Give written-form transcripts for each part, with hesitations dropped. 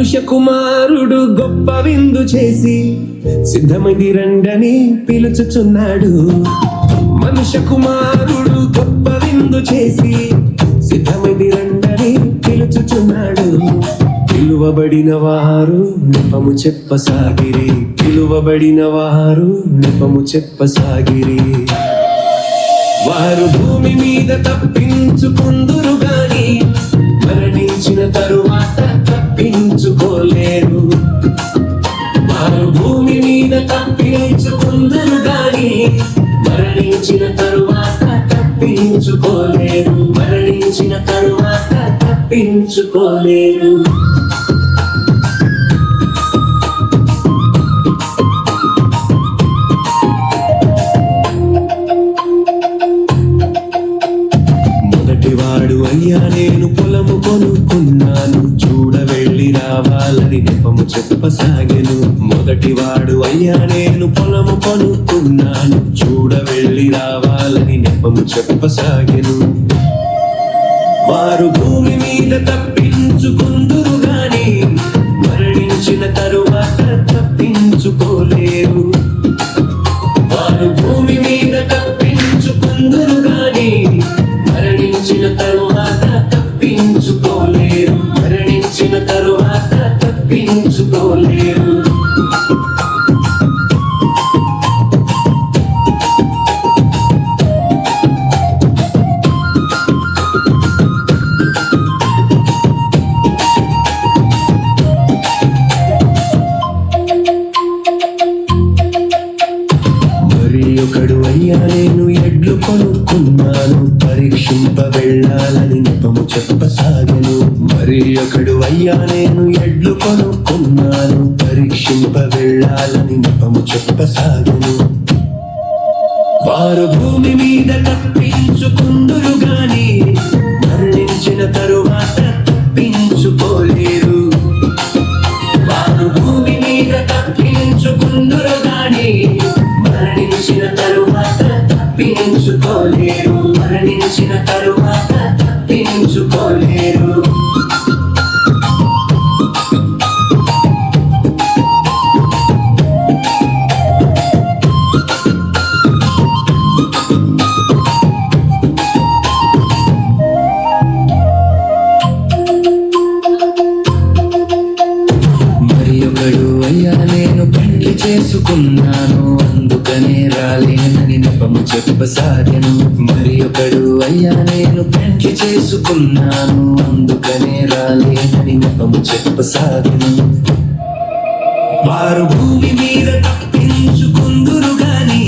మనుష్య కుమారుడు గొప్ప విందు చేసి సిద్ధమైంది రండని పిలుచుచున్నాడు. మనుష్య కుమారుడు గొప్ప విందు చేసి సిద్ధమైంది రండని పిలుచుచున్నాడు. పిలువబడిన వారు నెపము చెప్పసాగిరి, పిలువబడిన వారు నెపము చెప్పసాగిరి. వారు భూమి మీద తప్పించుకుందురు గాని మరణించిన తరువాత తప్పించుకోలేరు. వారు భూమి మీద తప్పించుకుందురు గాని మరణించిన తరువాత తప్పించుకోలేరు. మరణించిన తరువాత తప్పించుకోలేరు. మొదటివాడు అయ్యా నేను పొలము కొనుక్కున్నాను, చూడ వెళ్ళి రావాలని నెపము చెప్పసాగెను. మొదటివాడు అయ్యా నేను పొలము కొనుక్కున్నాను, చూడ వెళ్ళి రావాలని నెపము చెప్పసాగెను. వారు భూమి మీద తప్పించుకుందురు గాని మరణించిన తరువాత తప్పించుకోలేరు. వారు భూమి మీద తప్పించుకుందురు గాని మరణించిన తరువాత తప్పించుకోలేరు. మరణించిన తరువాత తప్పించుకోలేరు. ఒకడు అయ్యా నేను ఎడ్లు కొనుక్కున్నాను, పరీక్షింప వెళ్ళాలని నెపము చెప్పసాగెను. మరి ఒకడు అయ్యా నేను ఎడ్లు కొనుక్కున్నాను, పరీక్షింప వెళ్ళాలని నెపము చెప్పసాగెను. వారు భూమి మీద తప్పించుకుందురు గాని మరణించిన తరువాత తప్పించుకోలేరు. వారు భూమి మీద తప్పించుకుందురు గాని మరణించిన తరువాత తప్పించుకోలేరు. మరణించిన తరువాత తప్పించుకోలేరు. మరి ఒకడు అయ్యా నేను పెళ్లి చేసుకున్నాను, అందుకనే రాలేనని నెపము చెప్పసాగెను. మరి ఒకడు అయ్యా నేను పెళ్లి చేసుకున్నాను, అందుకనే రాలేనని నెపము చెప్పసాగెను. వారు భూమి మీద తప్పించుకుందురు గాని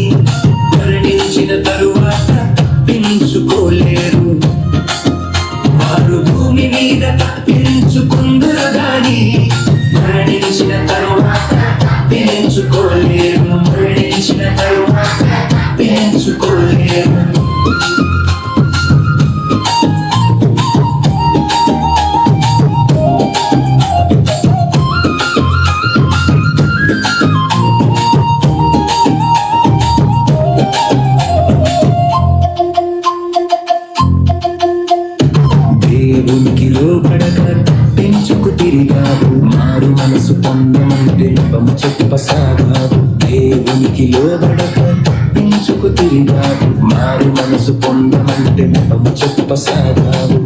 మరణించిన తరువాత తప్పించుకోలేరు. వారు భూమి మీద తప్పించుకుందురు గాని మరణించిన తరువాత తప్పించుకోలేరు. మరణించిన తరువాత తప్పించుకోలేరు. దేవునికి లోబడక తప్పించుకు తిరిగావు, మారు మనసు పొందమంటే నెపము చెప్పసాగావు. దేవునికి లోబడక తప్పించుకు తిరిగావు, మారు మనసు పొందమంటే నెపము చెప్పసాగావు.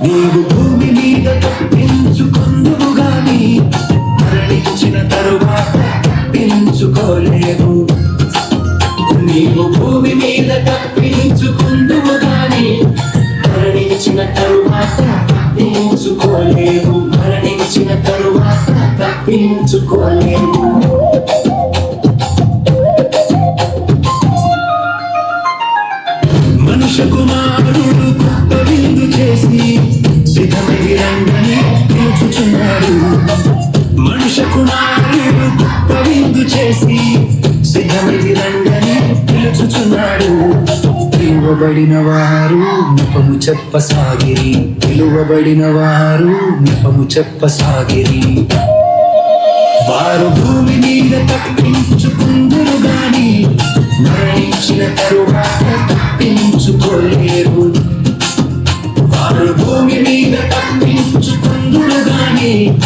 నీవు భూమి మీద తప్పించుకుందువు గాని మరణించిన తరువాత తప్పించుకోలేవు. నీవు భూమి మీద తప్పించుకుందువు గాని మరణించిన తరువాత తప్పించుకోలేవు. మరణించిన తరువాత తప్పించుకోలేవు. మనుష్య కుమారుడు గొప్ప విందు చేసి సిద్ధమై రండని పిలుచుచున్నాడు. మనుష్య కుమారుడు గొప్ప విందు చేసి సిద్ధమై రండని పిలుచుచున్నాడు. పిలువబడిన వారు నెపము చెప్పసాగిరి, పిలువబడిన వారు నెపము చెప్పసాగిరి. వారు భూమి మీద తప్పించుకుందురు గాని మరణించిన తరువాత తప్పించుకోలేరు. వారు భూమి మీద తప్పించుకుందురు గాని గాని